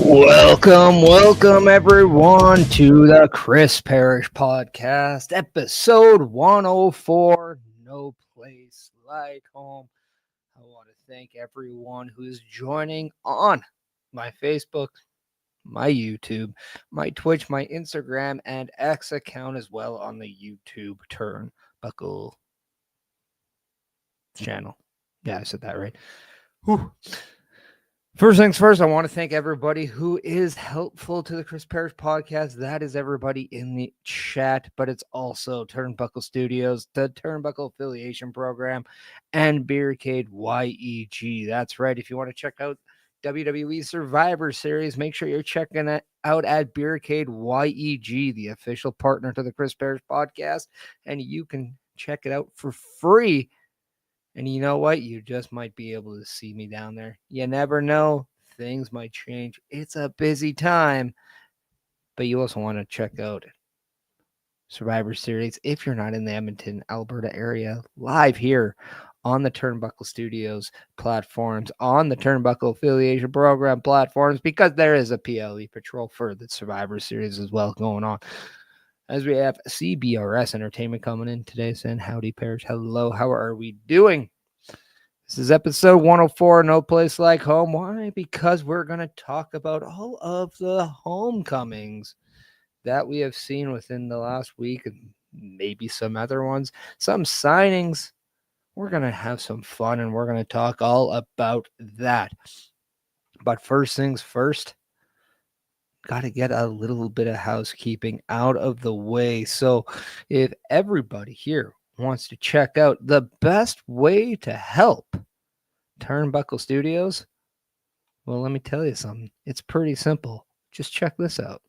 Welcome everyone to the Chris Parrish Podcast, episode 104, No Place Like Home. I want to thank everyone who is joining on my Facebook, my YouTube, my Twitch, my Instagram, and X account as well on the YouTube Turnbuckle channel. Yeah, I said that right. Whew. First things first, I want to thank everybody who is helpful to the Chris Parrish Podcast. That is everybody in the chat, but it's also Turnbuckle Studios, the Turnbuckle Affiliation Program, and Beercade YEG. That's right. If you want to check out WWE Survivor Series, make sure you're checking it out at Beercade YEG, the official partner to the Chris Parrish Podcast, and you can check it out for free. And you know what? You just might be able to see me down there. You never know. Things might change. It's a busy time. But you also want to check out Survivor Series if you're not in the Edmonton, Alberta area, live here on the Turnbuckle Studios platforms, on the Turnbuckle Affiliation Program platforms, because there is a PLE Patrol for the Survivor Series as well going on. As we have CBRS Entertainment coming in today saying, howdy, Parrish. Hello, how are we doing? This is episode 104, No Place Like Home. Why? Because we're going to talk about all of the homecomings that we have seen within the last week and maybe some other ones, some signings. We're going to have some fun and we're going to talk all about that. But first things first, got to get a little bit of housekeeping out of the way. So if everybody here wants to check out the best way to help Turnbuckle Studios, well, let me tell you something. It's pretty simple. Just check this out.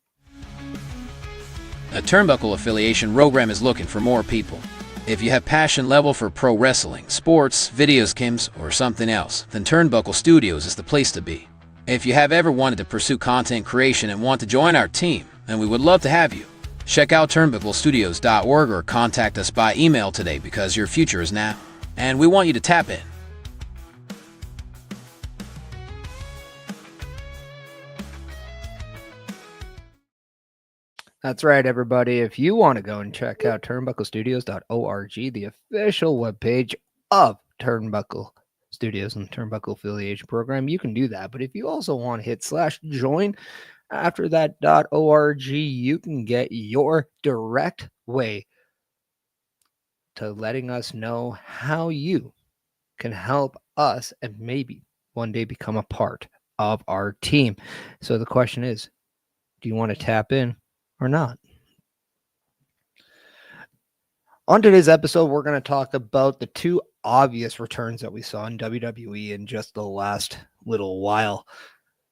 A Turnbuckle affiliation program is looking for more people. If you have passion level for pro wrestling, sports, video games, or something else, then Turnbuckle Studios is the place to be. If you have ever wanted to pursue content creation and want to join our team, then we would love to have you. Check out turnbucklestudios.org or contact us by email today because your future is now, and we want you to tap in. That's right, everybody. If you want to go and check out turnbucklestudios.org, the official webpage of Turnbuckle Studios and Turnbuckle Affiliation Program, you can do that. But if you also want to hit /join after that .org, you can get your direct way to letting us know how you can help us and maybe one day become a part of our team. So the question is, do you want to tap in or not? On today's episode, we're going to talk about the two obvious returns that we saw in WWE in just the last little while.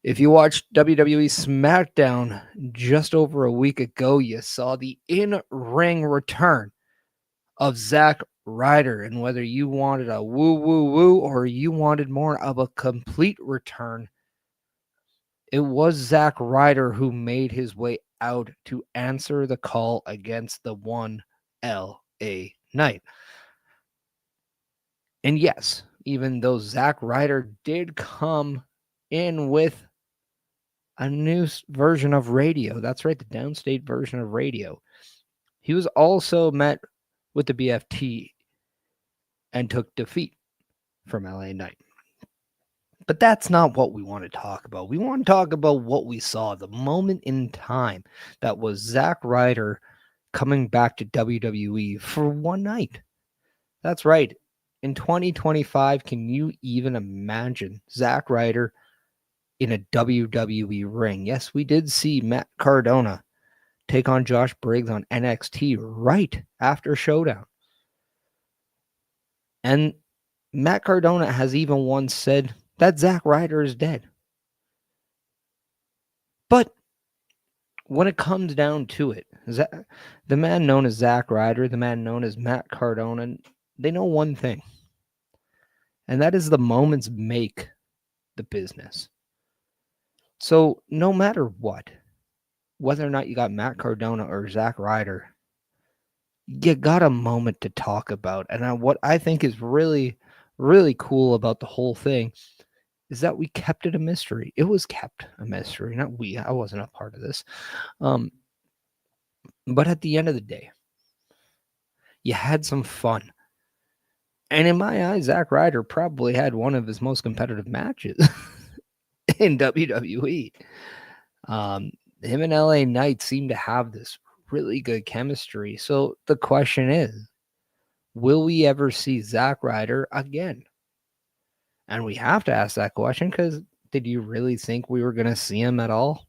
If you watched WWE SmackDown just over a week ago, you saw the in-ring return of Zack Ryder. And whether you wanted a woo-woo-woo or you wanted more of a complete return, it was Zack Ryder who made his way out to answer the call against the one LA Knight. And yes, even though Zack Ryder did come in with a new version of radio, that's right, the downstate version of radio, he was also met with the BFT and took defeat from LA Knight. But that's not what we want to talk about. We want to talk about what we saw, the moment in time that was Zack Ryder coming back to WWE for one night. That's right. In 2025, can you even imagine Zack Ryder in a WWE ring? Yes, we did see Matt Cardona take on Josh Briggs on NXT right after Showdown. And Matt Cardona has even once said that Zack Ryder is dead. But when it comes down to it, the man known as Zack Ryder, the man known as Matt Cardona, they know one thing. And that is the moments make the business. So no matter what, whether or not you got Matt Cardona or Zack Ryder, you got a moment to talk about. And what I think is really, really cool about the whole thing is that we kept it a mystery. It was kept a mystery, not we. I wasn't a part of this. But at the end of the day, you had some fun. And in my eyes, Zack Ryder probably had one of his most competitive matches in WWE. Him and LA Knight seem to have this really good chemistry. So the question is, will we ever see Zack Ryder again? And we have to ask that question because did you really think we were going to see him at all?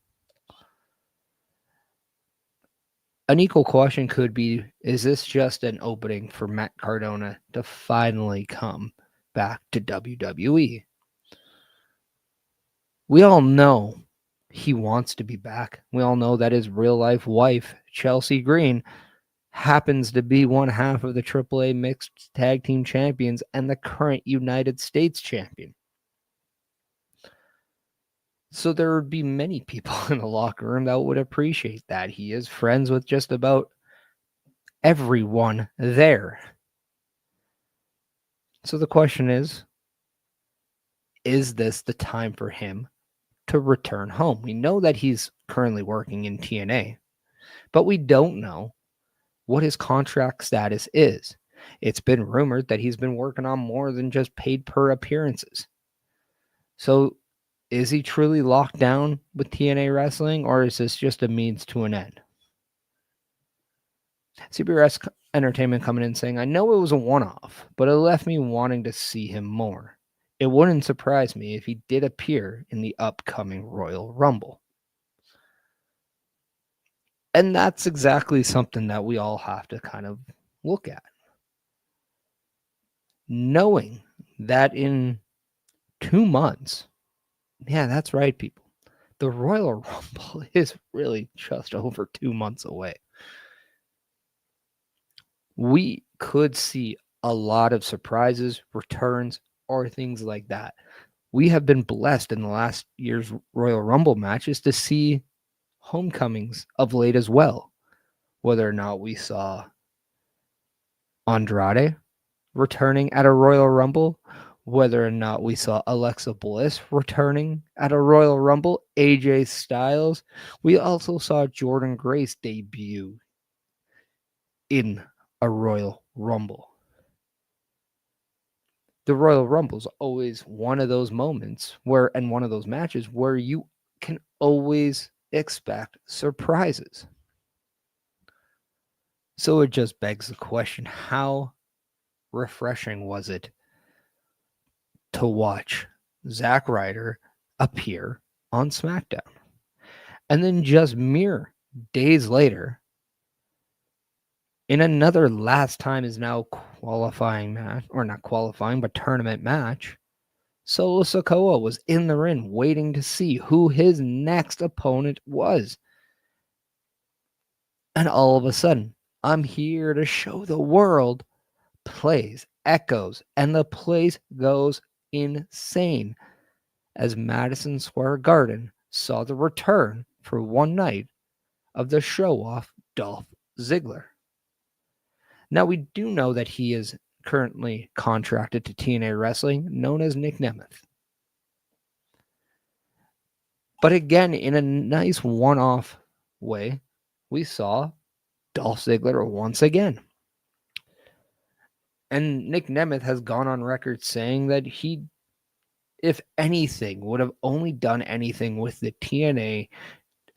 An equal question could be, is this just an opening for Matt Cardona to finally come back to WWE? We all know he wants to be back. We all know that his real life wife, Chelsea Green, happens to be one half of the AAA Mixed Tag Team Champions and the current United States Champion. So there would be many people in the locker room that would appreciate that. He is friends with just about everyone there. So the question is this the time for him to return home? We know that he's currently working in TNA, but we don't know what his contract status is. It's been rumored that he's been working on more than just paid per appearances. So is he truly locked down with TNA Wrestling, or is this just a means to an end? CBRS Entertainment coming in saying, I know it was a one-off, but it left me wanting to see him more. It wouldn't surprise me if he did appear in the upcoming Royal Rumble. And that's exactly something that we all have to kind of look at. Knowing that in 2 months, yeah, that's right, people. The Royal Rumble is really just over 2 months away. We could see a lot of surprises, returns, or things like that. We have been blessed in the last year's Royal Rumble matches to see homecomings of late as well. Whether or not we saw Andrade returning at a Royal Rumble, whether or not we saw Alexa Bliss returning at a Royal Rumble, AJ Styles. We also saw Jordynne Grace debut in a Royal Rumble. The Royal Rumble is always one of those moments and one of those matches where you can always expect surprises. So it just begs the question, how refreshing was it to watch Zack Ryder appear on SmackDown? And then just mere days later, in another last time is now qualifying match, or not qualifying, but tournament match, Solo Sikoa was in the ring waiting to see who his next opponent was. And all of a sudden, I'm here to show the world plays, echoes, and the place goes insane as Madison Square Garden saw the return for one night of the show-off Dolph Ziggler. Now, we do know that he is currently contracted to TNA Wrestling, known as Nick Nemeth. But again, in a nice one-off way, we saw Dolph Ziggler once again. And Nick Nemeth has gone on record saying that he, if anything, would have only done anything with the TNA,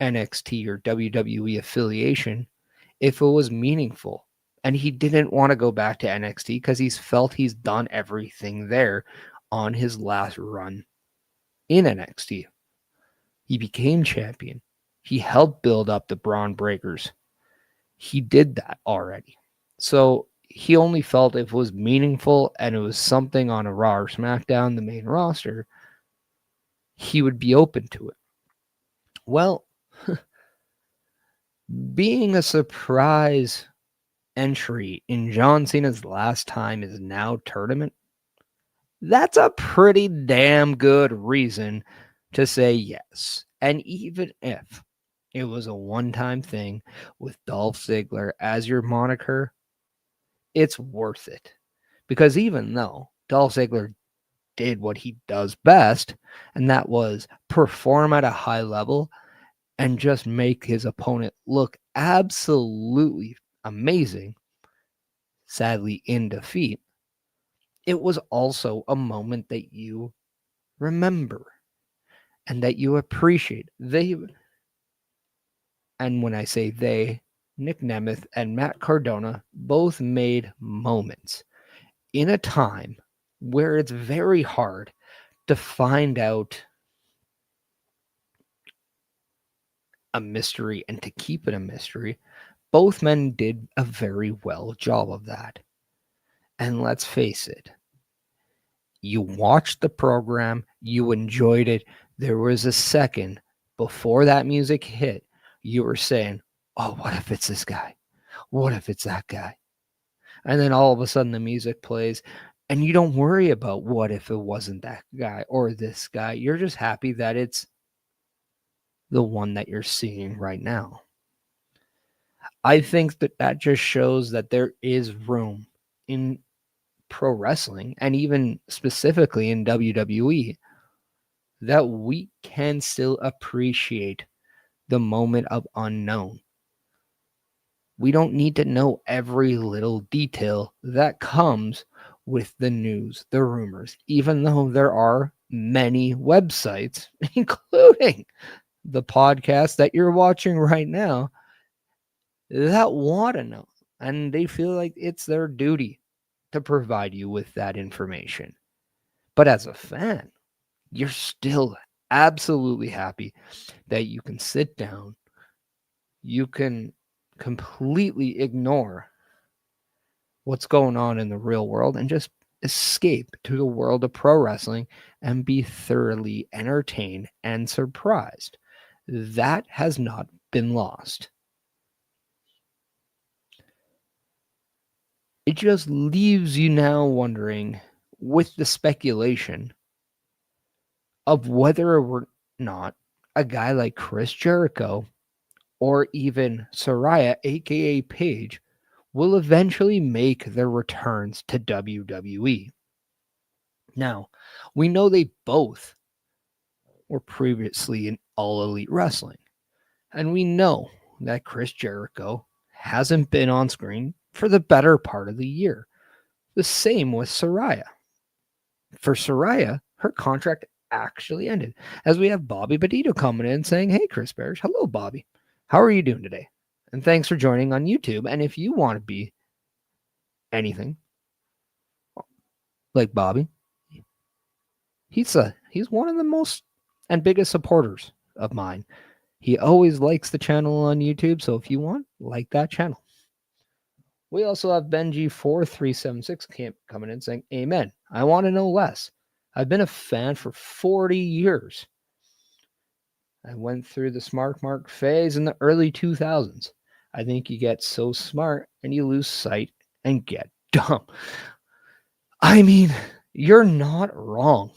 NXT, or WWE affiliation if it was meaningful. And he didn't want to go back to NXT because he's felt he's done everything there on his last run in NXT. He became champion. He helped build up the Braun Breakers. He did that already. So he only felt if it was meaningful and it was something on a Raw or SmackDown, the main roster, he would be open to it. Well, being a surprise entry in John Cena's last time is now tournament, that's a pretty damn good reason to say yes. And even if it was a one-time thing with Dolph Ziggler as your moniker, it's worth it. Because even though Dolph Ziggler did what he does best, and that was perform at a high level and just make his opponent look absolutely amazing, sadly in defeat, it was also a moment that you remember and that you appreciate. And when I say they, Nick Nemeth and Matt Cardona both made moments in a time where it's very hard to find out a mystery and to keep it a mystery. Both men did a very well job of that. And let's face it, you watched the program, you enjoyed it. There was a second before that music hit, you were saying, oh, what if it's this guy? What if it's that guy? And then all of a sudden the music plays and you don't worry about what if it wasn't that guy or this guy. You're just happy that it's the one that you're seeing right now. I think that just shows that there is room in pro wrestling and even specifically in WWE that we can still appreciate the moment of unknown. We don't need to know every little detail that comes with the news, the rumors, even though there are many websites, including the podcast that you're watching right now, that want to know. And they feel like it's their duty to provide you with that information. But as a fan, you're still absolutely happy that you can sit down, you can completely ignore what's going on in the real world and just escape to the world of pro wrestling and be thoroughly entertained and surprised. That has not been lost. It just leaves you now wondering, with the speculation of whether or not a guy like Chris Jericho or even Saraya, aka Paige, will eventually make their returns to WWE. Now, we know they both were previously in All Elite Wrestling, and we know that Chris Jericho hasn't been on screen for the better part of the year. The same with Saraya. For Saraya, her contract actually ended, as we have Bobby Badito coming in saying, hey, Chris Parrish, hello, Bobby. How are you doing today? And thanks for joining on YouTube. And if you want to be anything like Bobby, he's one of the most and biggest supporters of mine. He always likes the channel on YouTube. So if you want, like that channel. We also have Benji4376 coming in saying, amen. I want to know less. I've been a fan for 40 years. I went through the smart mark phase in the early 2000s. I think you get so smart and you lose sight and get dumb. I mean, you're not wrong.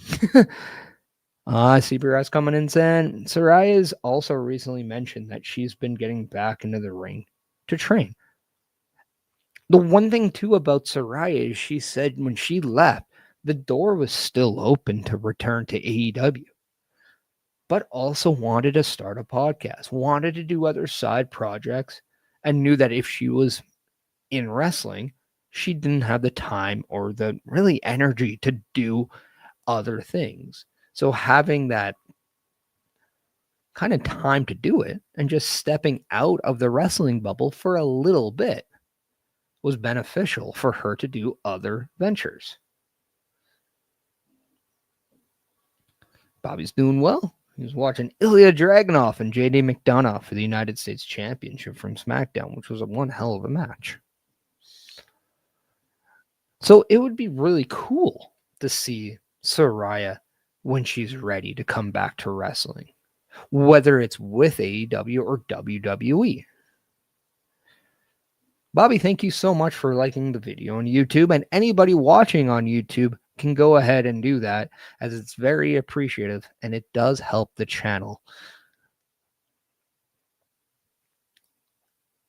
CBRS coming in saying, Saraya's also recently mentioned that she's been getting back into the ring to train. The one thing, too, about Saraya is she said when she left, the door was still open to return to AEW, but also wanted to start a podcast, wanted to do other side projects, and knew that if she was in wrestling, she didn't have the time or the really energy to do other things. So having that kind of time to do it and just stepping out of the wrestling bubble for a little bit was beneficial for her to do other ventures. Bobby's doing well. He was watching Ilya Dragunov and JD McDonough for the United States Championship from SmackDown, which was one hell of a match. So it would be really cool to see Saraya when she's ready to come back to wrestling, whether it's with AEW or WWE. Bobby, thank you so much for liking the video on YouTube, and anybody watching on YouTube can go ahead and do that, as it's very appreciative and it does help the channel.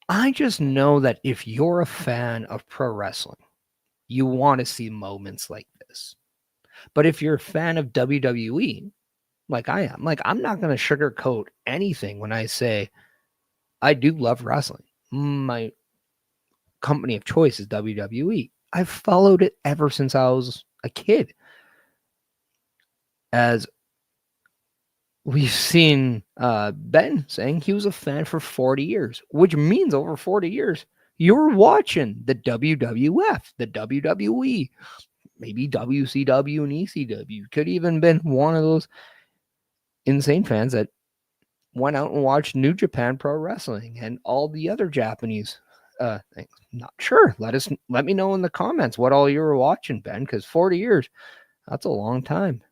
I just know that if you're a fan of pro wrestling, you want to see moments like this. But if you're a fan of WWE, like I am, like I'm not going to sugarcoat anything when I say I do love wrestling. My company of choice is WWE. I've followed it ever since I was a kid. As we've seen Ben saying he was a fan for 40 years, which means over 40 years, you're watching the WWF, the WWE, maybe WCW and ECW. Could even been one of those insane fans that went out and watched New Japan Pro Wrestling and all the other Japanese things. Not sure. Let me know in the comments what all you were watching, Ben, because 40 years, that's a long time.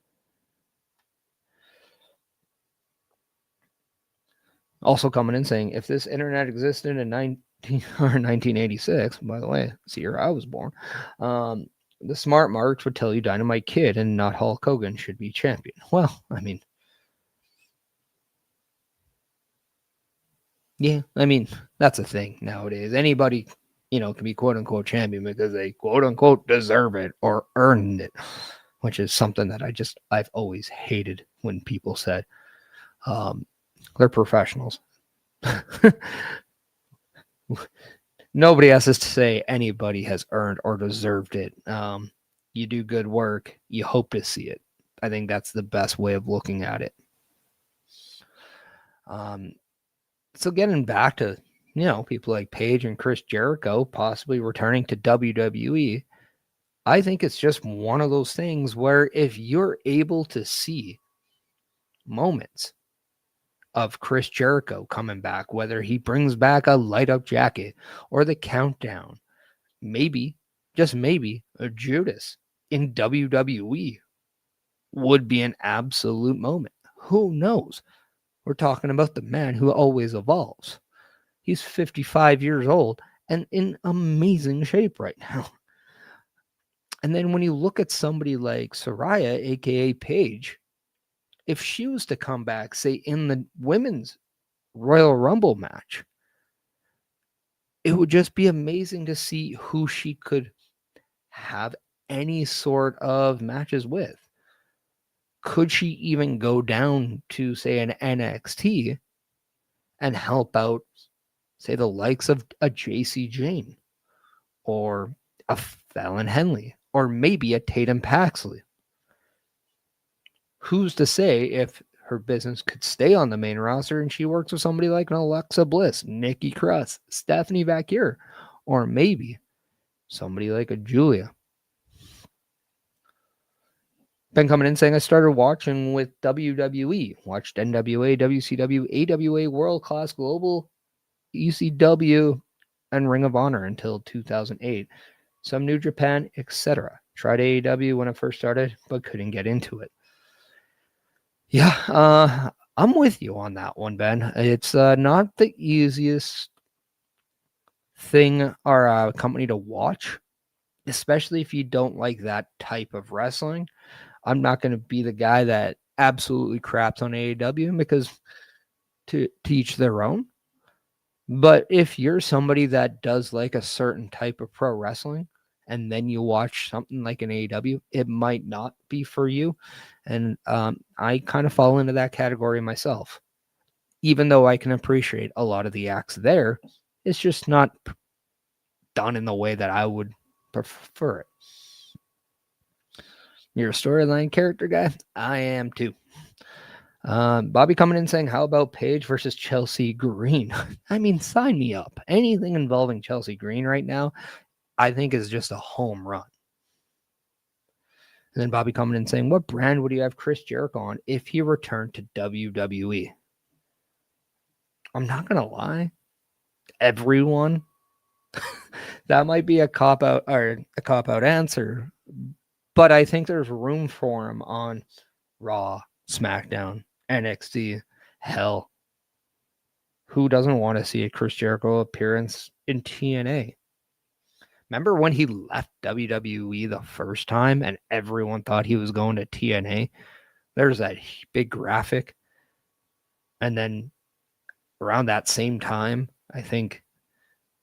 Also coming in saying, if this internet existed in 1986, by the way, it's the year I was born, the smart marks would tell you Dynamite Kid and not Hulk Hogan should be champion. Well, I mean, yeah, I mean, that's a thing nowadays. Anybody, can be quote unquote champion because they quote unquote deserve it or earned it, which is something that I've always hated when people said they're professionals. Nobody has to say anybody has earned or deserved it. You do good work, you hope to see it. I think that's the best way of looking at it. So getting back to, people like Paige and Chris Jericho possibly returning to WWE, I think it's just one of those things where if you're able to see moments of Chris Jericho coming back, whether he brings back a light up jacket or the countdown, maybe, just maybe, a Judas in WWE would be an absolute moment. Who knows? We're talking about the man who always evolves. He's 55 years old and in amazing shape right now. And then when you look at somebody like Saraya, aka Paige, if she was to come back, say in the women's Royal Rumble match, it would just be amazing to see who she could have any sort of matches with. Could she even go down to, say, an NXT and help out, say, the likes of a JC Jane or a Fallon Henley or maybe a Tatum Paxley? Who's to say if her business could stay on the main roster and she works with somebody like an Alexa Bliss, Nikki Cross, Stephanie Vaquer, or maybe somebody like a Julia. Been coming in saying I started watching with WWE, watched NWA, WCW, AWA, World Class Global, ECW, and Ring of Honor until 2008. Some New Japan, etc. Tried AEW when it first started, but couldn't get into it. Yeah, I'm with you on that one, Ben. It's not the easiest thing or company to watch, especially if you don't like that type of wrestling. I'm not going to be the guy that absolutely craps on AEW because to each their own. But if you're somebody that does like a certain type of pro wrestling and then you watch something like an AEW, it might not be for you. And I kind of fall into that category myself. Even though I can appreciate a lot of the acts there, it's just not done in the way that I would prefer it. You're a storyline character guy? I am too. Bobby coming in saying, how about Paige versus Chelsea Green? I mean, sign me up. Anything involving Chelsea Green right now, I think is just a home run. And then Bobby coming in saying, what brand would you have Chris Jericho on if he returned to WWE? I'm not going to lie. Everyone. That might be a cop-out answer, but I think there's room for him on Raw, SmackDown, NXT. Hell, who doesn't want to see a Chris Jericho appearance in TNA? Remember when he left WWE the first time and everyone thought he was going to TNA? There's that big graphic. And then around that same time, I think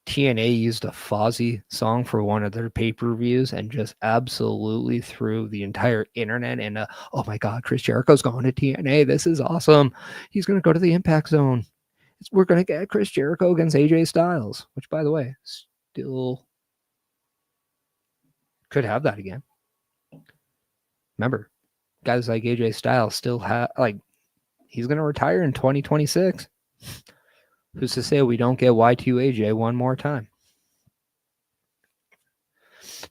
TNA used a Fozzy song for one of their pay-per-views and just absolutely threw the entire internet in a, oh my God, Chris Jericho's going to TNA. This is awesome. He's going to go to the Impact Zone. We're going to get Chris Jericho against AJ Styles, which, by the way, still could have that again. Remember, guys like AJ Styles still have, like, he's going to retire in 2026. Who's to say we don't get Y2AJ one more time?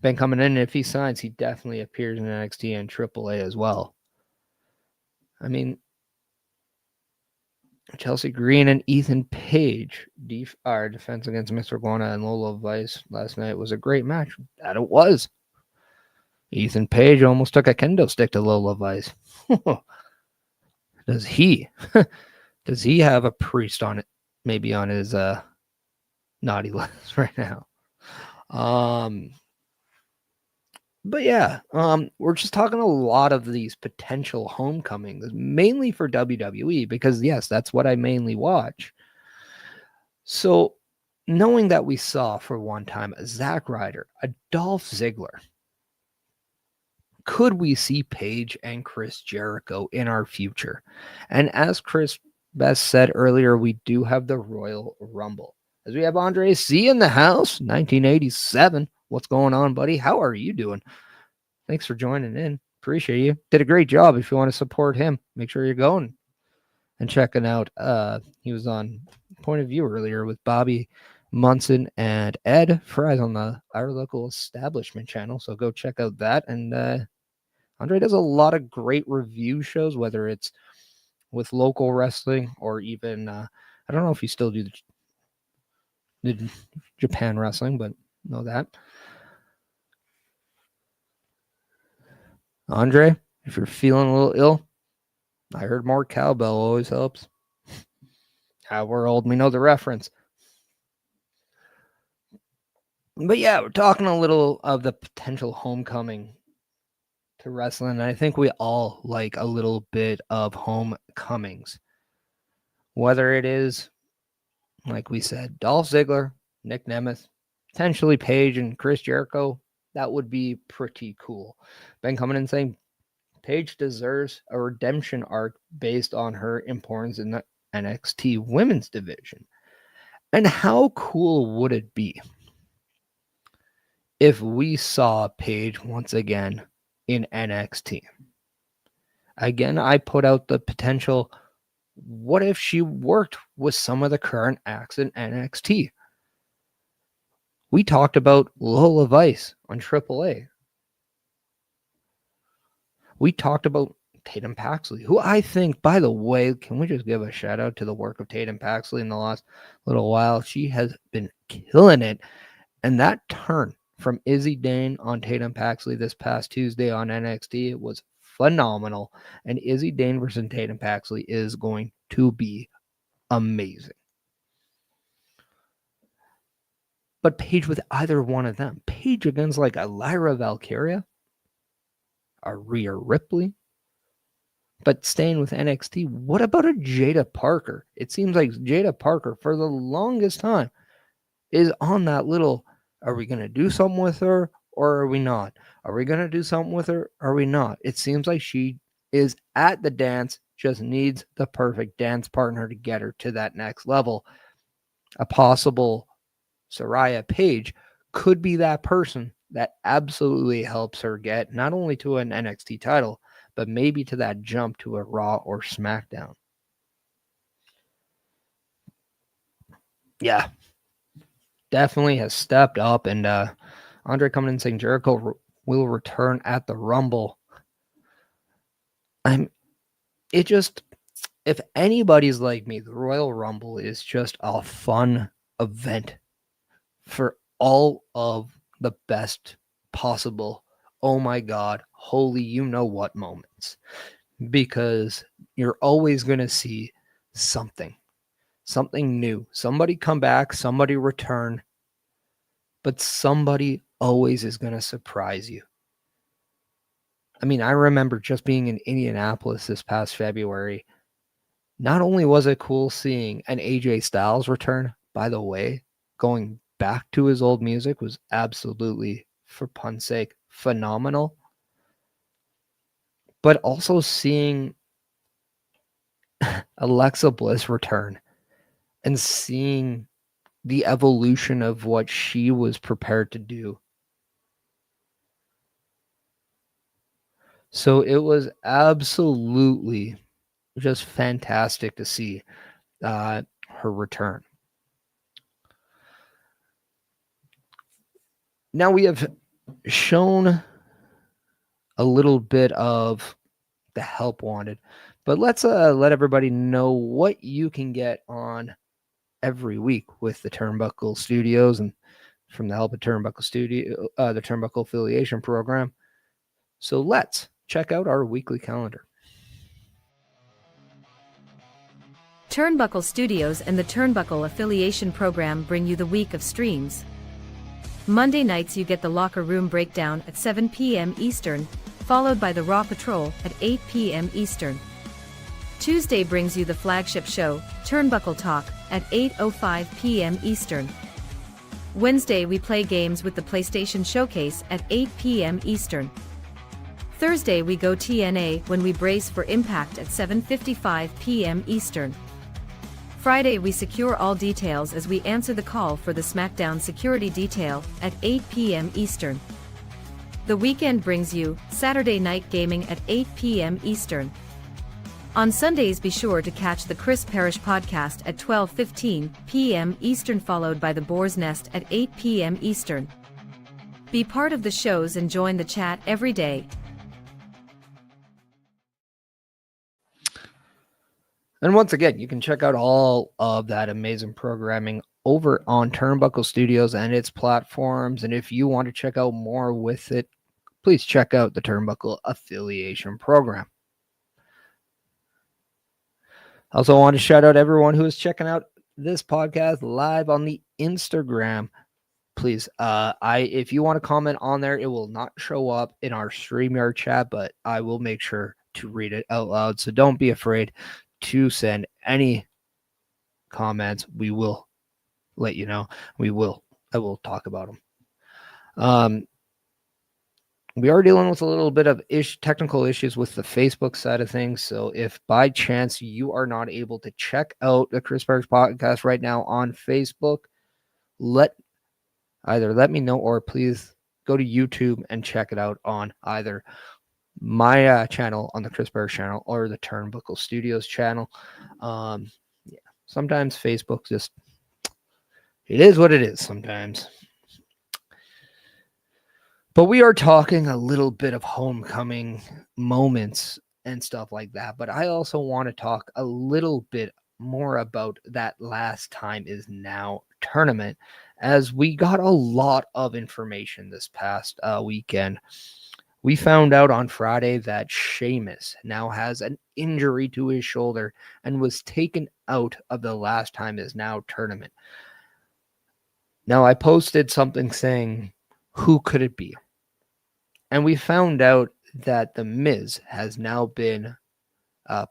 Been coming in, and if he signs, he definitely appears in NXT and AAA as well. I mean, Chelsea Green and Ethan Paige, our defense against Mr. Guana and Lola Vice last night was a great match. That it was. Ethan Paige almost took a kendo stick to Lola Vice. Does he have a priest on it? Maybe on his naughty list right now. But yeah, we're just talking a lot of these potential homecomings, mainly for WWE, because yes, that's what I mainly watch. So knowing that we saw for one time a Zack Ryder, a Dolph Ziggler, could we see Paige and Chris Jericho in our future? And as Chris Best said earlier, we do have the Royal Rumble. As we have Andre C in the house, 1987. What's going on, buddy? How are you doing? Thanks for joining in. Appreciate you. Did a great job. If you want to support him, make sure you're going and checking out. He was on Point of View earlier with Bobby Munson and Ed Fries on our local establishment channel. So go check out that. And Andre does a lot of great review shows, whether it's with local wrestling or even, I don't know if you still do the Japan wrestling, but know that. Andre, if you're feeling a little ill, I heard more cowbell always helps. We're old, we know the reference. But yeah, we're talking a little of the potential homecoming to wrestling. And I think we all like a little bit of homecomings. Whether it is, like we said, Dolph Ziggler, Nick Nemeth, potentially Paige and Chris Jericho, that would be pretty cool. Ben coming in saying Paige deserves a redemption arc based on her importance in the NXT women's division. And how cool would it be if we saw Paige once again in NXT? Again, I put out the potential, what if she worked with some of the current acts in NXT? We talked about Lola Vice on AAA. We talked about Tatum Paxley, who I think, by the way, can we just give a shout out to the work of Tatum Paxley in the last little while? She has been killing it. And that turn from Izzy Dane on Tatum Paxley this past Tuesday on NXT, it was phenomenal. And Izzy Dane versus Tatum Paxley is going to be amazing. But Paige with either one of them. Paige against like a Lyra Valkyria, a Rhea Ripley. But staying with NXT, what about a Jada Parker? It seems like Jada Parker, for the longest time, is on that little, are we going to do something with her or are we not? Are we going to do something with her or are we not? It seems like she is at the dance, just needs the perfect dance partner to get her to that next level. A possible Soraya Paige could be that person that absolutely helps her get not only to an NXT title, but maybe to that jump to a Raw or SmackDown. Yeah, definitely has stepped up. And Andre coming in saying Jericho will return at the Rumble. If anybody's like me, the Royal Rumble is just a fun event for all of the best possible, oh my God, holy you know what moments. Because you're always going to see something new. Somebody come back, somebody return, but somebody always is going to surprise you. I mean, I remember just being in Indianapolis this past February. Not only was it cool seeing an AJ Styles return, by the way, going back to his old music was absolutely, for pun's sake, phenomenal. But also seeing Alexa Bliss return and seeing the evolution of what she was prepared to do. So it was absolutely just fantastic to see her return. Now we have shown a little bit of the help wanted, but let's let everybody know what you can get on every week with the Turnbuckle Studios and from the Help of Turnbuckle Studio, the Turnbuckle Affiliation Program. So let's check out our weekly calendar. Turnbuckle Studios and the Turnbuckle Affiliation Program bring you the week of streams. Monday nights you get the Locker Room Breakdown at 7 p.m. Eastern, followed by the Raw Patrol at 8 p.m. Eastern. Tuesday brings you the flagship show, Turnbuckle Talk, at 8:05 p.m. Eastern. Wednesday we play games with the PlayStation Showcase at 8 p.m. Eastern. Thursday we go TNA when we brace for Impact at 7:55 p.m. Eastern. Friday we secure all details as we answer the call for the SmackDown security detail at 8 p.m. Eastern. The weekend brings you Saturday Night Gaming at 8 p.m. Eastern. On Sundays be sure to catch the Chris Parrish podcast at 12:15 p.m. Eastern, followed by the Boar's Nest at 8 p.m. Eastern. Be part of the shows and join the chat every day. And once again, you can check out all of that amazing programming over on Turnbuckle Studios and its platforms. And if you want to check out more with it, please check out the Turnbuckle Affiliation Program. I also want to shout out everyone who is checking out this podcast live on the Instagram. Please, if you want to comment on there, it will not show up in our StreamYard chat, but I will make sure to read it out loud. So don't be afraid to send any comments. We will let you know. I will talk about them. We are dealing with a little bit of technical issues with the Facebook side of things. So if by chance you are not able to check out the Chris Parrish podcast right now on Facebook, let me know, or please go to YouTube and check it out on either my channel on the Chris Parrish channel or the Turnbuckle Studios channel. Sometimes Facebook just, it is what it is sometimes. But we are talking a little bit of homecoming moments and stuff like that. But I also want to talk a little bit more about that Last Time Is Now tournament, as we got a lot of information this past weekend. We found out on Friday that Sheamus now has an injury to his shoulder and was taken out of the Last Time Is Now tournament. Now, I posted something saying, who could it be? And we found out that The Miz has now been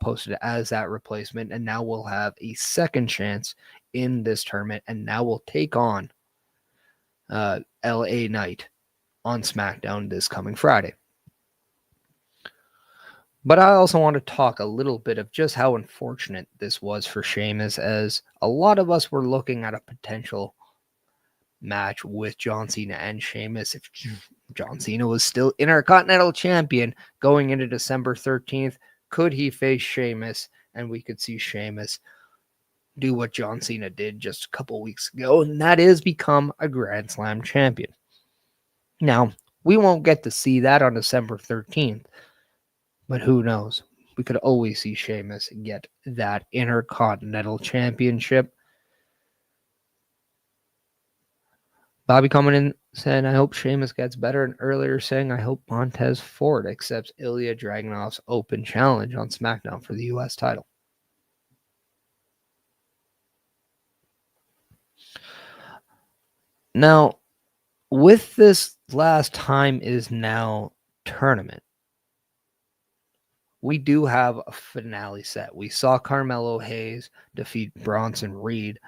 posted as that replacement, and now will have a second chance in this tournament, and now will take on LA Knight on SmackDown this coming Friday. But I also want to talk a little bit of just how unfortunate this was for Sheamus, as a lot of us were looking at a potential match with John Cena and Sheamus if John Cena was still Intercontinental Champion going into December 13th. Could he face Sheamus, and we could see Sheamus do what John Cena did just a couple weeks ago, and that is become a Grand Slam champion. Now, we won't get to see that on December 13th, but who knows? We could always see Sheamus get that Intercontinental Championship. Bobby coming in saying, I hope Sheamus gets better, and earlier saying, I hope Montez Ford accepts Ilya Dragunov's open challenge on SmackDown for the U.S. title. Now, with this Last Time Is Now tournament, we do have a finale set. We saw Carmelo Hayes defeat Bronson Reed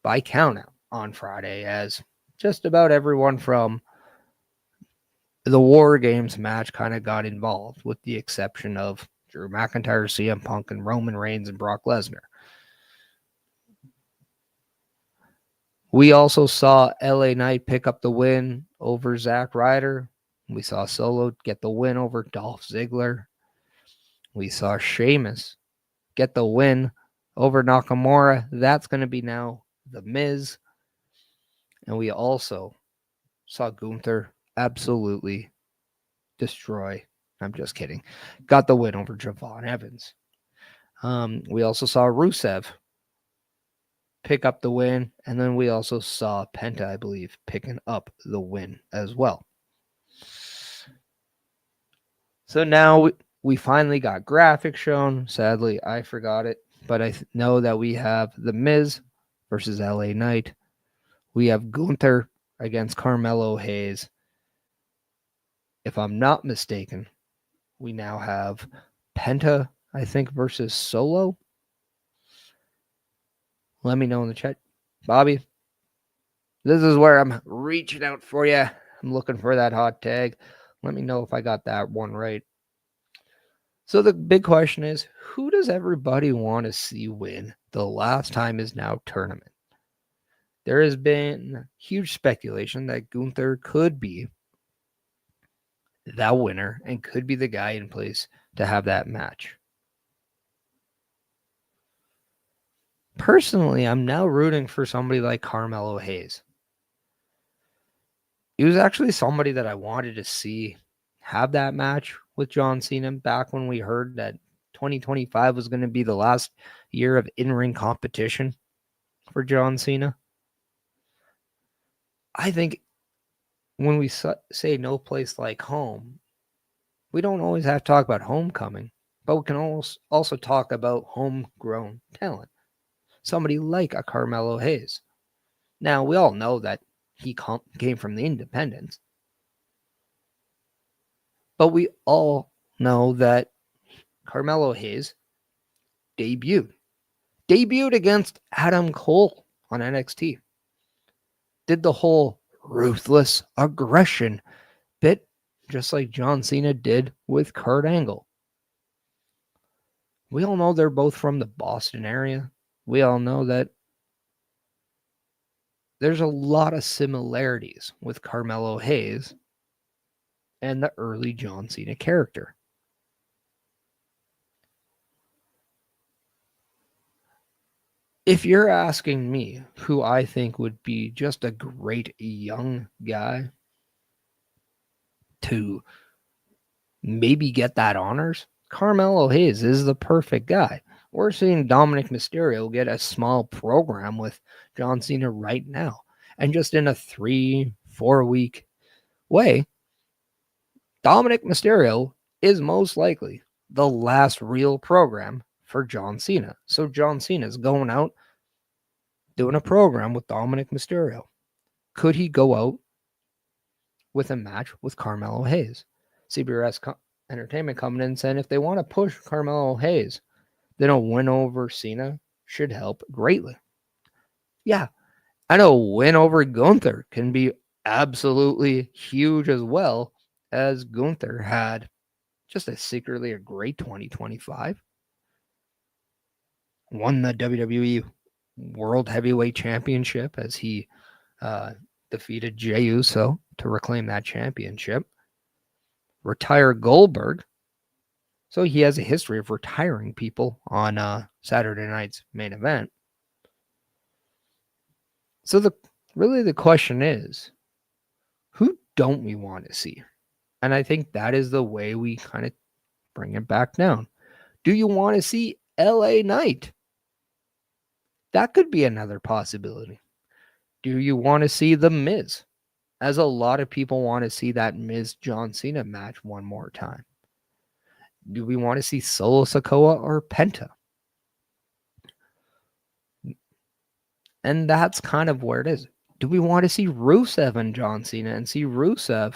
by countout. on Friday, as just about everyone from the War Games match kind of got involved, with the exception of Drew McIntyre, CM Punk, and Roman Reigns and Brock Lesnar. We also saw LA Knight pick up the win over Zack Ryder. We saw Solo get the win over Dolph Ziggler. We saw Sheamus get the win over Nakamura. That's going to be now The Miz. And we also saw Gunther absolutely destroy. I'm just kidding. Got the win over Javon Evans. We also saw Rusev pick up the win. And then we also saw Penta, I believe, picking up the win as well. So now we finally got graphics shown. Sadly, I forgot it. But I know that we have The Miz versus LA Knight. We have Gunther against Carmelo Hayes. If I'm not mistaken, we now have Penta, I think, versus Solo. Let me know in the chat. Bobby, this is where I'm reaching out for you. I'm looking for that hot tag. Let me know if I got that one right. So the big question is, who does everybody want to see win the Last Time Is Now tournament? There has been huge speculation that Gunther could be that winner and could be the guy in place to have that match. Personally, I'm now rooting for somebody like Carmelo Hayes. He was actually somebody that I wanted to see have that match with John Cena back when we heard that 2025 was going to be the last year of in-ring competition for John Cena. I think when we say no place like home, we don't always have to talk about homecoming, but we can also talk about homegrown talent. Somebody like a Carmelo Hayes. Now, we all know that he came from the independents, but we all know that Carmelo Hayes debuted against Adam Cole on NXT. Did the whole ruthless aggression bit, just like John Cena did with Kurt Angle. We all know they're both from the Boston area. We all know that there's a lot of similarities with Carmelo Hayes and the early John Cena character. If you're asking me who I think would be just a great young guy to maybe get that honors, Carmelo Hayes is the perfect guy. We're seeing Dominic Mysterio get a small program with John Cena right now. And just in a 3-4 week way, Dominic Mysterio is most likely the last real program for John Cena. So John Cena is going out doing a program with Dominic Mysterio. Could he go out with a match with Carmelo Hayes? CBS Entertainment coming in saying if they want to push Carmelo Hayes, then a win over Cena should help greatly. Yeah, I know win over Gunther can be absolutely huge as well, as Gunther had just secretly a great 2025. Won the WWE World Heavyweight Championship as he defeated Jey Uso to reclaim that championship. Retired Goldberg. So he has a history of retiring people on Saturday night's main event. So the question is, who don't we want to see? And I think that is the way we kind of bring it back down. Do you want to see LA Knight? That could be another possibility. Do you want to see The Miz? As a lot of people want to see that Miz John Cena match one more time. Do we want to see Solo Sikoa or Penta? And that's kind of where it is. Do we want to see Rusev and John Cena and see Rusev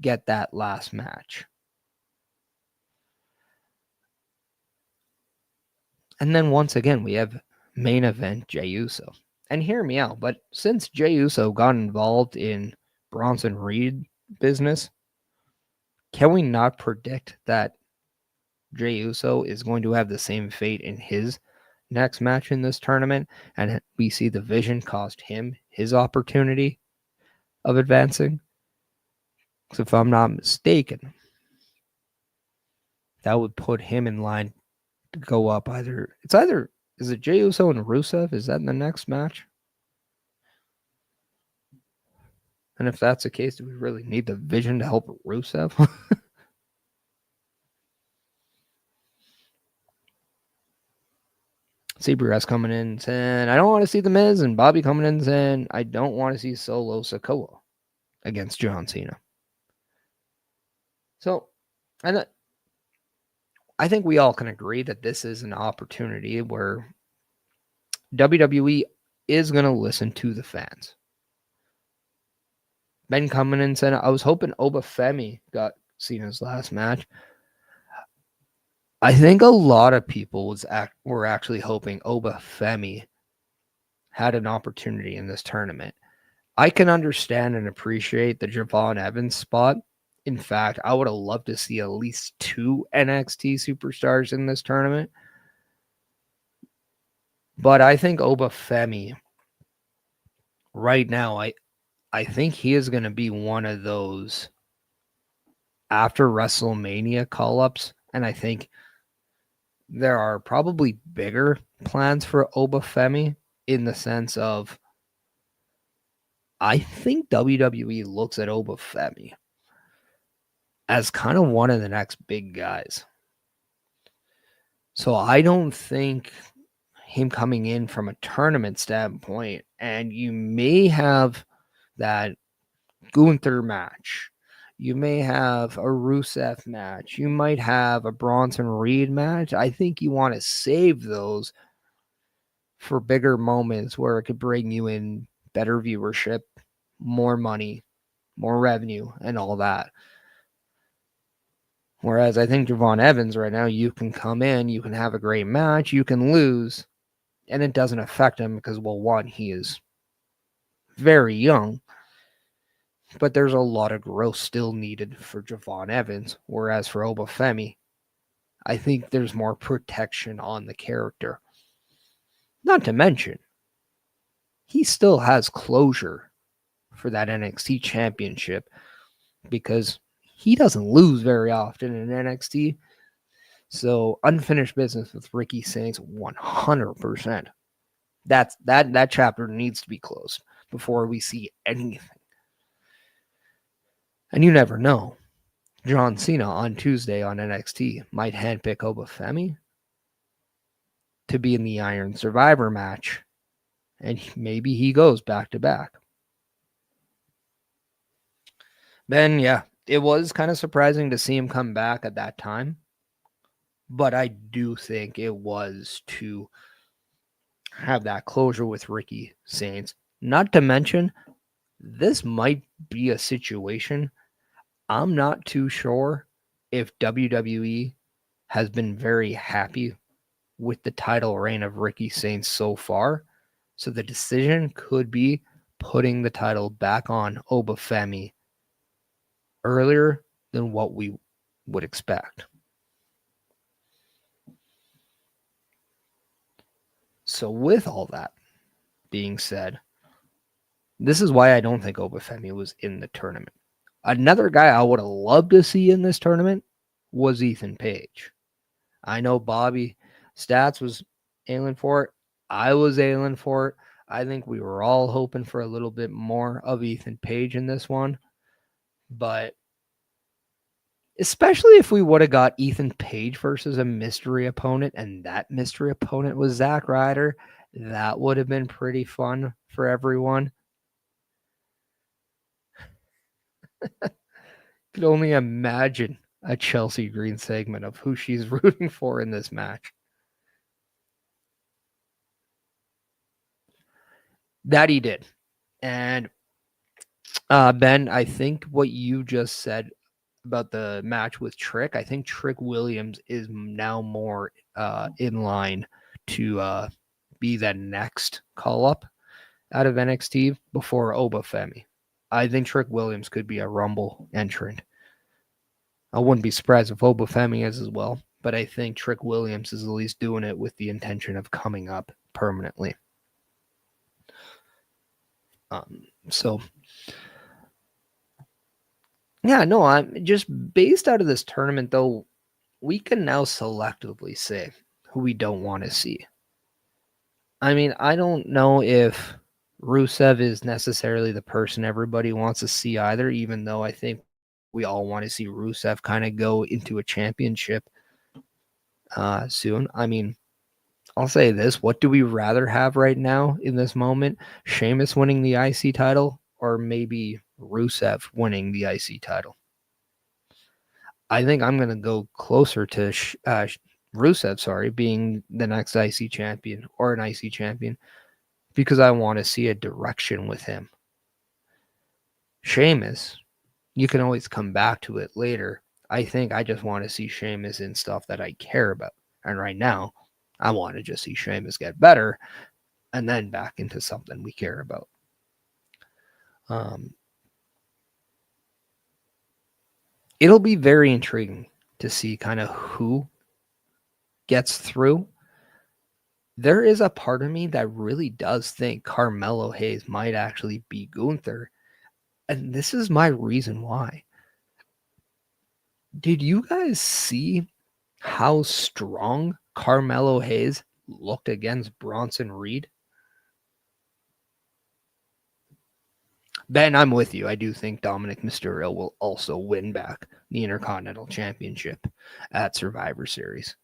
get that last match? And then once again, we have main event Jey Uso. and hear me out, but since Jey Uso got involved in Bronson Reed business, can we not predict that Jey Uso is going to have the same fate in his next match in this tournament, and we see the Vision cost him his opportunity of advancing? Because if I'm not mistaken, that would put him in line to go up is it Jey Uso and Rusev? Is that in the next match? And if that's the case, do we really need the Vision to help Rusev? CBS coming in saying, I don't want to see The Miz, and Bobby coming in saying, I don't want to see Solo Sikoa against John Cena. So, and I think we all can agree that this is an opportunity where WWE is going to listen to the fans. Ben coming in saying, I was hoping Obafemi got Cena's last match. I think a lot of people were actually hoping Obafemi had an opportunity in this tournament. I can understand and appreciate the Javon Evans spot. In fact, I would have loved to see at least 2 NXT superstars in this tournament. But I think Obafemi, right now, I think he is going to be one of those after WrestleMania call-ups. And I think there are probably bigger plans for Obafemi in the sense of I think WWE looks at Obafemi as kind of one of the next big guys. So I don't think him coming in from a tournament standpoint, and you may have that Gunther match, you may have a Rusev match, you might have a Bronson Reed match. I think you want to save those for bigger moments where it could bring you in better viewership, more money, more revenue, and all that. Whereas I think Javon Evans right now, you can come in, you can have a great match, you can lose, and it doesn't affect him because, well, one, he is very young, but there's a lot of growth still needed for Javon Evans. Whereas for Obafemi, I think there's more protection on the character. Not to mention, he still has closure for that NXT championship because he doesn't lose very often in NXT. So unfinished business with Ricky Saints 100%. That chapter needs to be closed before we see anything. And you never know. John Cena on Tuesday on NXT might handpick Obafemi to be in the Iron Survivor match. And maybe he goes back to back. Ben, yeah, it was kind of surprising to see him come back at that time. But I do think it was to have that closure with Ricky Saints. Not to mention, this might be a situation. I'm not too sure if WWE has been very happy with the title reign of Ricky Saints so far. So the decision could be putting the title back on Obafemi earlier than what we would expect. So with all that being said, this is why I don't think Obafemi was in the tournament. Another guy I would have loved to see in this tournament was Ethan Paige. I know Bobby Stats was ailing for it. I was ailing for it. I think we were all hoping for a little bit more of Ethan Paige in this one. But especially if we would have got Ethan Paige versus a mystery opponent, and that mystery opponent was Zack Ryder, that would have been pretty fun for everyone. Could only imagine a Chelsea Green segment of who she's rooting for in this match. That he did. And Ben, I think what you just said about the match with Trick, I think Trick Williams is now more in line to be the next call-up. out of NXT before Obafemi. I think Trick Williams could be a Rumble entrant. I wouldn't be surprised if Obafemi is as well, but I think Trick Williams is at least doing it with the intention of coming up permanently. So, yeah, no, I'm just based out of this tournament, though, we can now selectively say who we don't want to see. I mean, I don't know if Rusev is necessarily the person everybody wants to see either, even though I think we all want to see Rusev kind of go into a championship soon. I mean, I'll say this. What do we rather have right now in this moment? Sheamus winning the IC title or maybe Rusev winning the IC title? I think I'm going to go closer to Rusev, being the next IC champion or an IC champion because I want to see a direction with him. Sheamus, you can always come back to it later. I think I just want to see Sheamus in stuff that I care about. And right now, I want to just see Sheamus get better and then back into something we care about. It'll be very intriguing to see kind of who gets through. There is a part of me that really does think Carmelo Hayes might actually be Gunther. And this is my reason why. Did you guys see how strong Carmelo Hayes looked against Bronson Reed? Ben, I'm with you. I do think Dominic Mysterio will also win back the Intercontinental Championship at Survivor Series.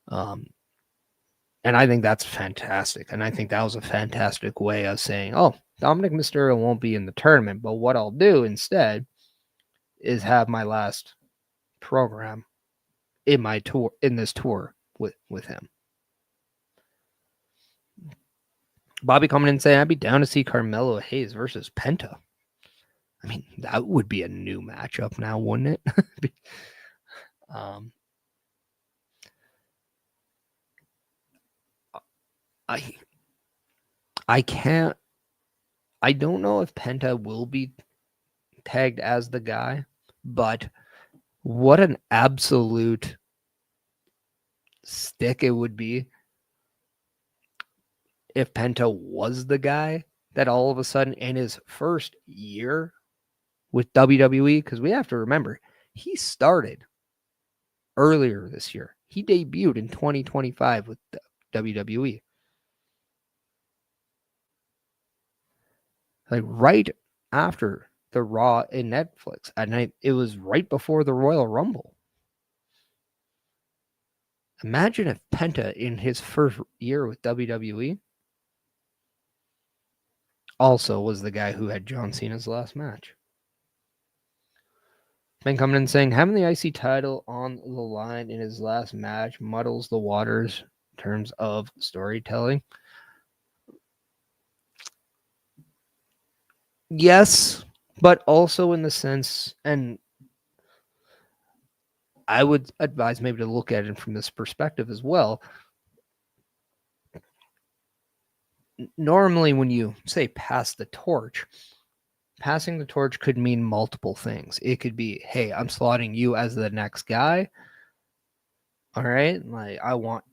And I think that's fantastic. And I think that was a fantastic way of saying, oh, Dominic Mysterio won't be in the tournament, but what I'll do instead is have my last program in my tour, in this tour with him. Bobby coming in saying, I'd be down to see Carmelo Hayes versus Penta. I mean, that would be a new matchup now, wouldn't it? I can't. I don't know if Penta will be tagged as the guy, but what an absolute stick it would be if Penta was the guy that all of a sudden in his first year with WWE, because we have to remember, he started earlier this year. He debuted in 2025 with WWE. Like right after the Raw in Netflix. And it was right before the Royal Rumble. Imagine if Penta in his first year with WWE also was the guy who had John Cena's last match. Ben coming in saying, having the IC title on the line in his last match muddles the waters in terms of storytelling. Yes, but also in the sense, and I would advise maybe to look at it from this perspective as well. Normally, when you say pass the torch, passing the torch could mean multiple things. It could be, hey, I'm slotting you as the next guy. All right. Like I want,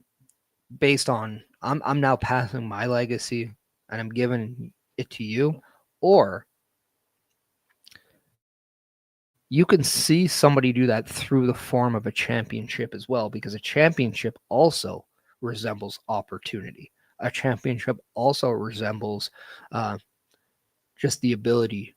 based on, I'm now passing my legacy and I'm giving it to you. Or you can see somebody do that through the form of a championship as well, because a championship also resembles opportunity. A championship also resembles just the ability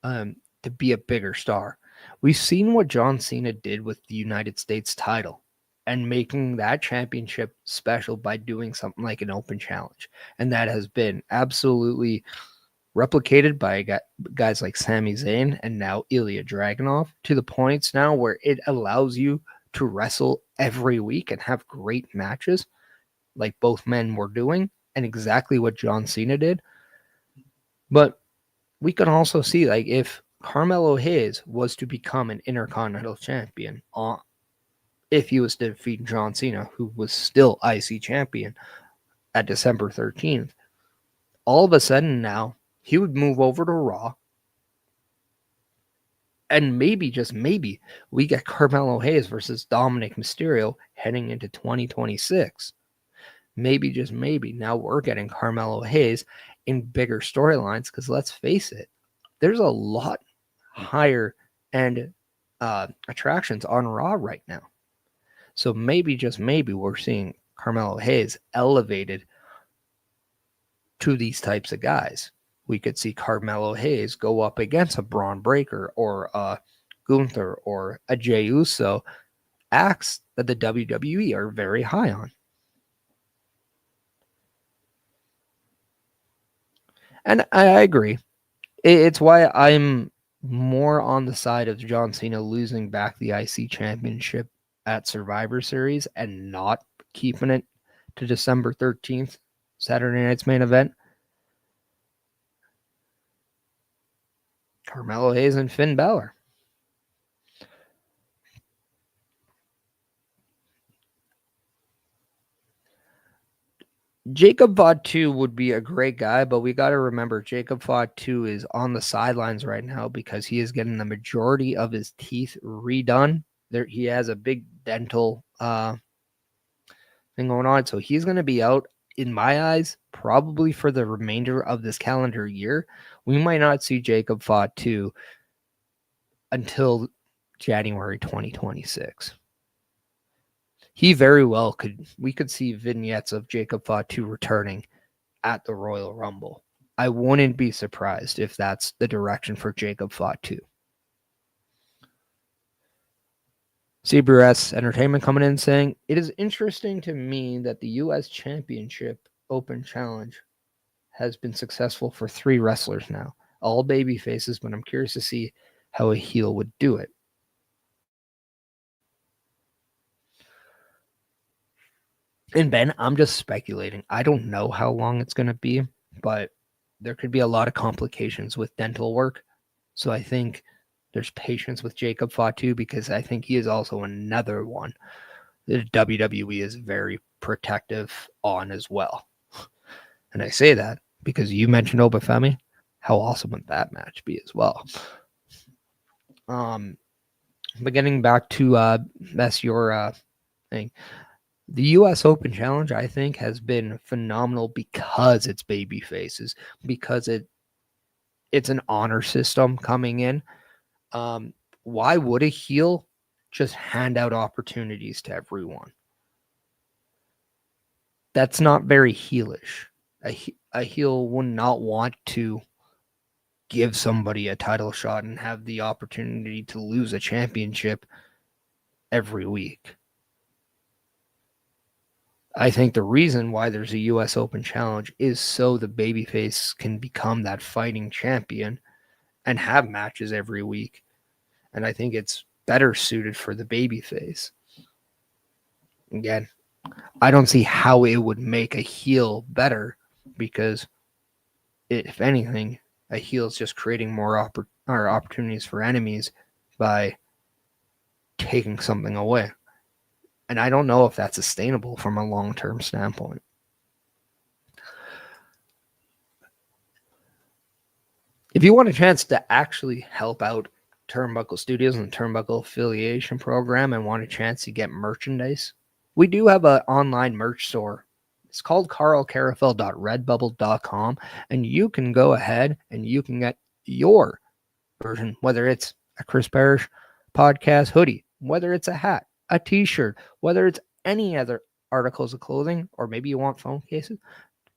to be a bigger star. We've seen what John Cena did with the United States title and making that championship special by doing something like an open challenge. And that has been absolutely replicated by guys like Sami Zayn and now Ilya Dragunov, to the points now where it allows you to wrestle every week and have great matches like both men were doing, and exactly what John Cena did. But we can also see, like, if Carmelo Hayes was to become an Intercontinental Champion, if he was to defeat John Cena, who was still IC champion at December 13th, all of a sudden now he would move over to Raw. And maybe, just maybe, we get Carmelo Hayes versus Dominic Mysterio heading into 2026. Maybe, just maybe, now we're getting Carmelo Hayes in bigger storylines because let's face it, there's a lot higher end attractions on Raw right now. So maybe, just maybe, we're seeing Carmelo Hayes elevated to these types of guys. We could see Carmelo Hayes go up against a Braun Breaker or a Gunther or a Jey Uso, acts that the WWE are very high on. And I agree. It's why I'm more on the side of John Cena losing back the IC Championship at Survivor Series and not keeping it to December 13th, Saturday night's main event. Carmelo Hayes and Finn Balor. Jacob Fatu would be a great guy, but we got to remember Jacob Fatu is on the sidelines right now because he is getting the majority of his teeth redone. He has a big dental thing going on, so he's going to be out, in my eyes, probably for the remainder of this calendar year. We might not see Jacob Fatu until January 2026. He very well we could see vignettes of Jacob Fatu returning at the Royal Rumble. I wouldn't be surprised if that's the direction for Jacob Fatu. CBS Entertainment coming in saying, it is interesting to me that the U.S. Championship Open Challenge has been successful for 3 wrestlers now. All baby faces, but I'm curious to see how a heel would do it. And Ben, I'm just speculating. I don't know how long it's going to be, but there could be a lot of complications with dental work. So I think there's patience with Jacob Fatu because I think he is also another one that WWE is very protective on as well. And I say that because you mentioned Obafemi. How awesome would that match be as well? But getting back to that's your thing. The U.S. Open Challenge, I think, has been phenomenal because it's baby faces, because it's an honor system coming in. Why would a heel just hand out opportunities to everyone? That's not very heelish. A heel would not want to give somebody a title shot and have the opportunity to lose a championship every week. I think the reason why there's a U.S. Open Challenge is so the babyface can become that fighting champion and have matches every week. And I think it's better suited for the babyface. Again, I don't see how it would make a heel better because, if anything, a heel is just creating more opportunities for enemies by taking something away. And I don't know if that's sustainable from a long-term standpoint. If you want a chance to actually help out Turnbuckle Studios and the Turnbuckle Affiliation Program and want a chance to get merchandise, we do have an online merch store. It's called carlcarafel.redbubble.com, and you can go ahead and you can get your version, whether it's a Chris Parrish podcast hoodie, whether it's a hat, a t-shirt, whether it's any other articles of clothing, or maybe you want phone cases,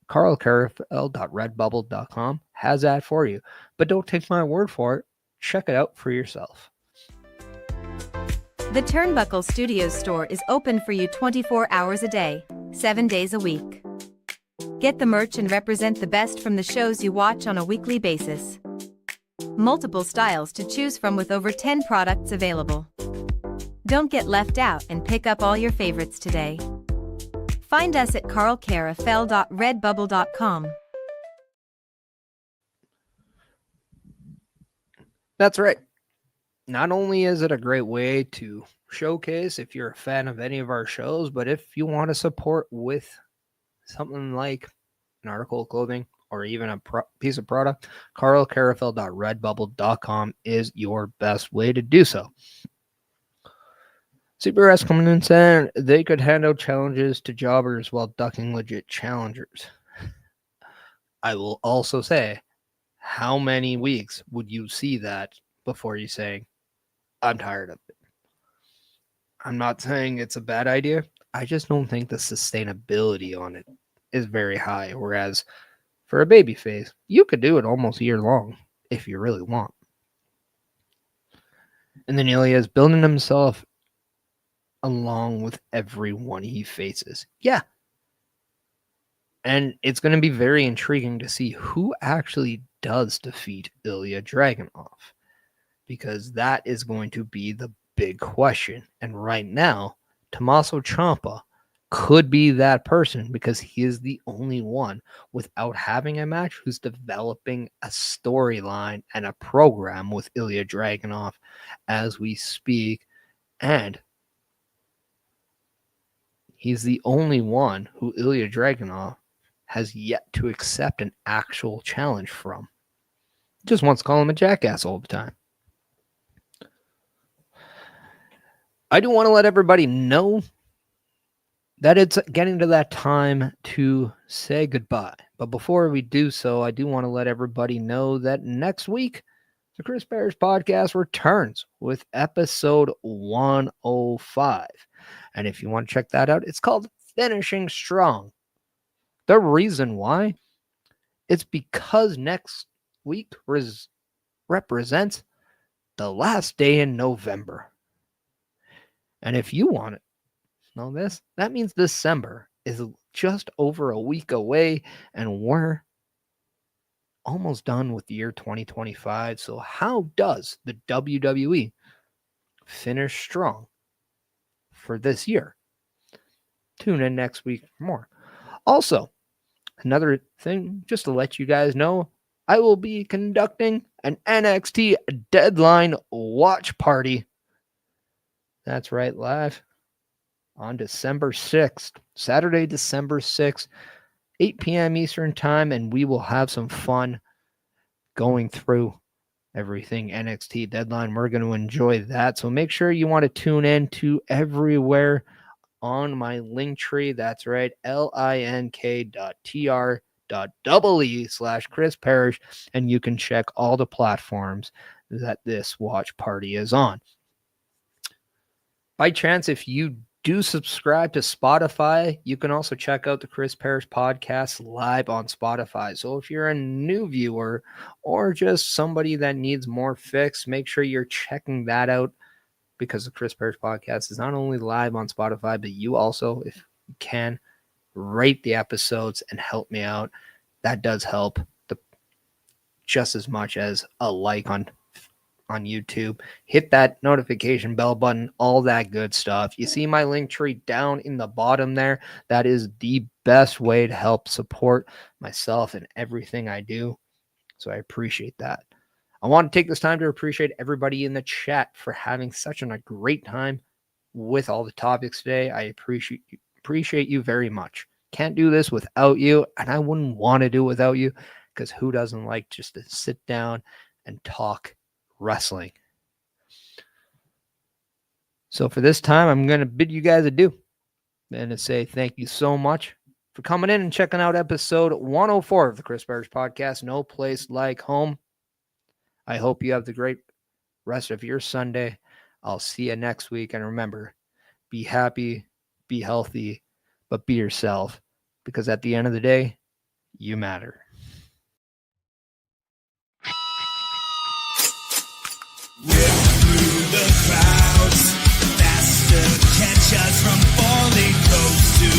carlcarafel.redbubble.com has that for you. But don't take my word for it. Check it out for yourself. The Turnbuckle Studios store is open for you 24 hours a day, 7 days a week. Get the merch and represent the best from the shows you watch on a weekly basis. Multiple styles to choose from with over 10 products available. Don't get left out and pick up all your favorites today. Find us at carlcarafel.redbubble.com. That's right. Not only is it a great way to showcase if you're a fan of any of our shows, but if you want to support with something like an article of clothing or even a piece of product, carlcarafel.redbubble.com is your best way to do so. CBRS coming in saying they could hand out challenges to jobbers while ducking legit challengers. I will also say, how many weeks would you see that before you saying, I'm tired of it? I'm not saying it's a bad idea. I just don't think the sustainability on it is very high. Whereas for a baby face, you could do it almost year long if you really want. And then Ilya is building himself along with everyone he faces. Yeah. And it's going to be very intriguing to see who actually does defeat Ilya Dragunov, because that is going to be the big question. And right now, Tommaso Ciampa could be that person because he is the only one without having a match who's developing a storyline and a program with Ilya Dragunov as we speak. And he's the only one who Ilya Dragunov has yet to accept an actual challenge from. Just wants to call him a jackass all the time. I do want to let everybody know that it's getting to that time to say goodbye. But before we do so, I do want to let everybody know that next week, the Chris Parrish podcast returns with episode 105. And if you want to check that out, it's called Finishing Strong. The reason why, it's because next week represents the last day in November. And if you want to know this, that means December is just over a week away, and we're almost done with the year 2025. So how does the WWE finish strong for this year? Tune in next week for more. Also, another thing, just to let you guys know, I will be conducting an NXT Deadline Watch Party. That's right, live on December 6th, Saturday, December 6th, 8 p.m. Eastern Time, and we will have some fun going through everything NXT Deadline. We're going to enjoy that, so make sure you want to tune in to everywhere on my link tree. That's right, link.tr.ee/Chris Parrish, and you can check all the platforms that this watch party is on. By chance, if you do subscribe to Spotify, you can also check out the Chris Parrish podcast live on Spotify. So if you're a new viewer or just somebody that needs more fix, make sure you're checking that out, because the Chris Parrish podcast is not only live on Spotify, but you also, if you can, rate the episodes and help me out. That does help just as much as a like on YouTube. Hit that notification bell button, all that good stuff. You see my link tree down in the bottom there. That is the best way to help support myself and everything I do. So I appreciate that. I want to take this time to appreciate everybody in the chat for having such a great time with all the topics today. I appreciate you very much. Can't do this without you, and I wouldn't want to do it without you, because who doesn't like just to sit down and talk wrestling? So for this time, I'm going to bid you guys adieu and to say thank you so much for coming in and checking out episode 104 of the Chris Parrish podcast, No Place Like Home. I hope you have the great rest of your Sunday. I'll see you next week. And remember, be happy, be healthy, but be yourself, because at the end of the day, you matter. Through the clouds, faster catch us from falling coast to